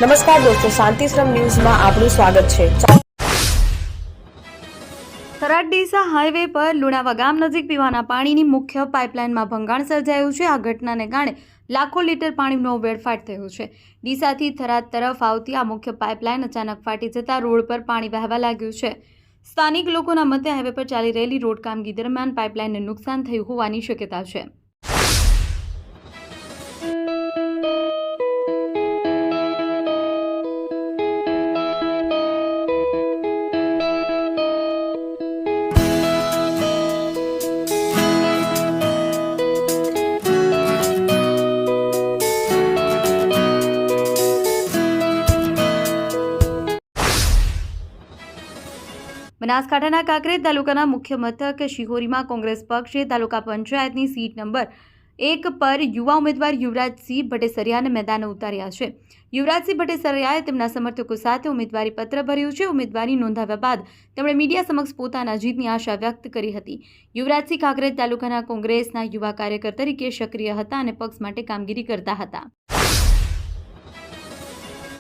નમસ્કાર દોસ્તો, શાંતિશ્રમ ન્યૂઝમાં આપનું સ્વાગત છે। થરાદ ડીસા હાઈવે પર લુણાવા ગામ નજીક પીવાના પાણીની મુખ્ય પાઇપલાઇનમાં ભંગાણ સર્જાયું છે। આ ઘટનાને કારણે લાખો લીટર પાણીનો વેડફાટ થયો છે। ડીસાથી થરાદ તરફ આવતી આ મુખ્ય પાઇપલાઇન અચાનક ફાટી જતા રોડ પર પાણી વહેવા લાગ્યું છે। સ્થાનિક લોકોના મતે હાઈવે પર ચાલી રહેલી રોડ કામગીરી દરમિયાન પાઇપલાઇનને નુકસાન થયું હોવાની શક્યતા છે। બનાસકાંઠાના કાંકરેજ તાલુકાના મુખ્ય મથક શિહોરીમાં કોંગ્રેસ પક્ષે તાલુકા પંચાયતની સીટ નંબર 1 પર યુવા ઉમેદવાર યુવરાજસિંહ ભટ્ટેસરિયાને મેદાને ઉતાર્યા છે। યુવરાજસિંહ ભટ્ટેસરિયાએ તેમના સમર્થકો સાથે ઉમેદવારી પત્ર ભર્યું છે। ઉમેદવારી નોંધાવ્યા બાદ તેમણે મીડિયા સમક્ષ પોતાના જીતની આશા વ્યક્ત કરી હતી। યુવરાજસિંહ કાંકરેજ તાલુકાના કોંગ્રેસના યુવા કાર્યકર તરીકે સક્રિય હતા અને પક્ષ માટે કામગીરી કરતા હતા।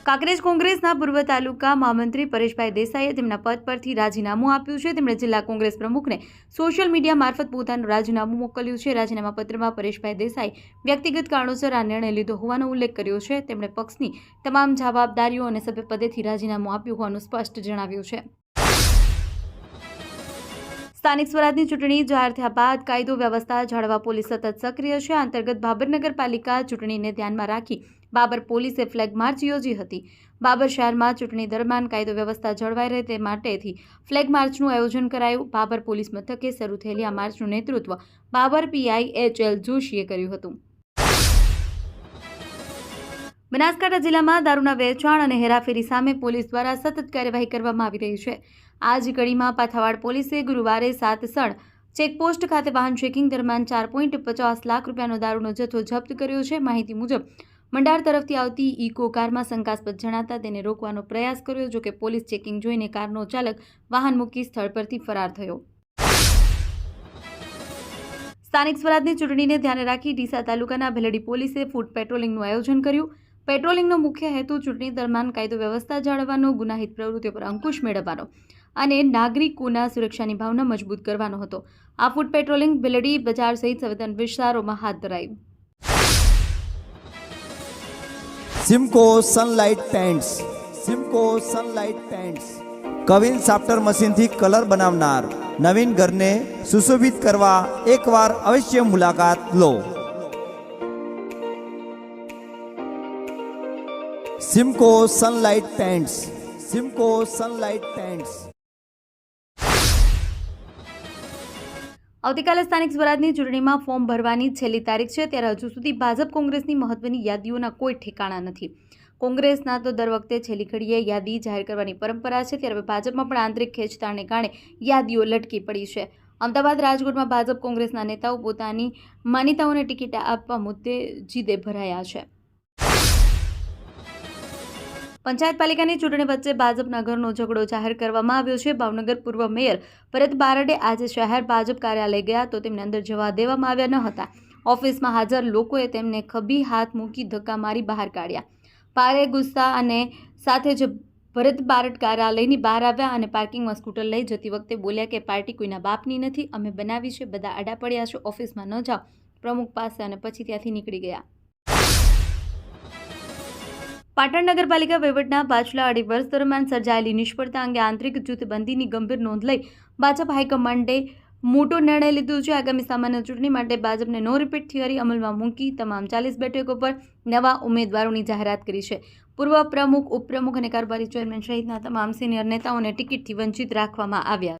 કાંકરેજ કોંગ્રેસના પૂર્વ તાલુકા મહામંત્રી પરેશભાઈ દેસાઈએ તેમના પદ પરથી રાજીનામું આપ્યું છે। તેમણે જિલ્લા કોંગ્રેસ પ્રમુખને સોશિયલ મીડિયા મારફત પોતાનું રાજીનામું મોકલ્યું છે। રાજીનામા પત્રમાં પરેશભાઈ દેસાઈ વ્યક્તિગત કારણોસર આ નિર્ણય લીધો હોવાનો ઉલ્લેખ કર્યો છે। તેમણે પક્ષની તમામ જવાબદારીઓ અને સભ્યપદેથી રાજીનામું આપ્યું હોવાનું સ્પષ્ટ જણાવ્યું છે। સ્થાનિક સ્વરાજની ચૂંટણી જાહેર થયા બાદ કાયદો વ્યવસ્થા જાળવવા પોલીસ સતત સક્રિય છે। આ અંતર્ગત બાબર નગરપાલિકા ચૂંટણીને ધ્યાનમાં રાખી બાબર પોલીસે ફ્લેગ માર્ચ યોજી હતી। બાબર શહેરમાં ચૂંટણી દરમિયાન કાયદો વ્યવસ્થા જળવાઈ રહે તે માટેથી ફ્લેગ માર્ચનું આયોજન કરાયું। બાબર પોલીસ મથકે શરૂ થયેલી આ માર્ચનું નેતૃત્વ બાબર પીઆઈ એચ.એલ. જોશીએ કર્યું હતું। બનાસકાંઠા જિલ્લામાં દારૂના વેચાણ અને હેરાફેરી સામે પોલીસ દ્વારા સતત કાર્યવાહી કરવામાં આવી રહી છે। આ જ કડીમાં પાથાવાડ પોલીસે ગુરુવારે સાતસણ ચેકપોસ્ટ ખાતે વાહન ચેકિંગ દરમિયાન 4.50 લાખ રૂપિયાનો દારૂનો જથ્થો જપ્ત કર્યો છે। માહિતી મુજબ મંડાર તરફથી આવતી ઇકો કારમાં શંકાસ્પદ જણાતા તેને રોકવાનો પ્રયાસ કર્યો, જો કે પોલીસ ચેકિંગ જોઈને કારનો ચાલક વાહન મૂકી સ્થળ પરથી ફરાર થયો। સ્થાનિક સ્વરાજની ચૂંટણીને ધ્યાને રાખી ડીસા તાલુકાના ભેલડી પોલીસે ફૂટ પેટ્રોલિંગનું આયોજન કર્યું। પેટ્રોલિંગનો મુખ્ય હેતુ ચૂંટણી દરમિયાન કાયદો વ્યવસ્થા જાળવવાનો, ગુનાહિત પ્રવૃત્તિઓ પર અંકુશ મેળવવાનો અને નાગરિકોના સુરક્ષાની ભાવના મજબૂત કરવાનો હતો। આ ફૂટ પેટ્રોલિંગ ભેલડી બજાર સહિત સંવેદન વિસ્તારોમાં હાથ ધરાયું। Simco Sunlight Paints, Simco Sunlight Paints કવિન સાફ્ટર મશીનથી કલર બનાવનાર નવીન ઘરને સુશોભિત કરવા એકવાર અવશ્ય મુલાકાત લો। Simco Sunlight Paints, Simco Sunlight Paints. આવતીકાલે સ્થાનિક સ્વરાજની ચૂંટણીમાં ફોર્મ ભરવાની છેલ્લી તારીખ છે, ત્યારે હજુ સુધી ભાજપ કોંગ્રેસની મહત્વની યાદીઓના કોઈ ઠેકાણા નથી। કોંગ્રેસના તો દર વખતે છેલ્લી ઘડીએ યાદી જાહેર કરવાની પરંપરા છે, ત્યારે ભાજપમાં પણ આંતરિક ખેંચતાણને કારણે યાદીઓ લટકી પડી છે। અમદાવાદ, રાજકોટમાં ભાજપ કોંગ્રેસના નેતાઓ પોતાની માનીતાઓને ટિકિટ આપવા મુદ્દે જીદે ભરાયા છે। પંચાયત પાલિકાની ચૂંટણી વચ્ચે ભાજપના ઘરનો ઝઘડો જાહેર કરવામાં આવ્યો છે। ભાવનગર પૂર્વ મેયર ભરત બારડે આજે શહેર ભાજપ કાર્યાલય ગયા તો તેમને અંદર જવા દેવામાં આવ્યા ન હતા। ઓફિસમાં હાજર લોકોએ તેમને ખભી હાથ મૂકી ધક્કા મારી બહાર કાઢ્યા। ભારે ગુસ્સા અને સાથે જ ભરત બારડ કાર્યાલયની બહાર આવ્યા અને પાર્કિંગમાં સ્કૂટર લઈ જતી વખતે બોલ્યા કે પાર્ટી કોઈના બાપની નથી, અમે બનાવી છે, બધા આડા પડ્યા છે, ઓફિસમાં ન જાઓ પ્રમુખ પાસે, અને પછી ત્યાંથી નીકળી ગયા। પાટણ નગરપાલિકા વહીવટના પાછલા અઢી વર્ષ દરમિયાન સર્જાયેલી નિષ્ફળતા અંગે આંતરિક જૂથબંધીની ગંભીર નોંધ લઈ ભાજપ હાઈકમાન્ડે મોટો નિર્ણય લીધો છે। આગામી સામાન્ય ચૂંટણી માટે ભાજપને નો રિપીટ થિયરી અમલમાં મૂકી તમામ 40 બેઠકો પર નવા ઉમેદવારોની જાહેરાત કરી છે। પૂર્વ પ્રમુખ, ઉપપ્રમુખ અને કારોબારી ચેરમેન સહિતના તમામ સિનિયર નેતાઓને ટિકિટથી વંચિત રાખવામાં આવ્યા।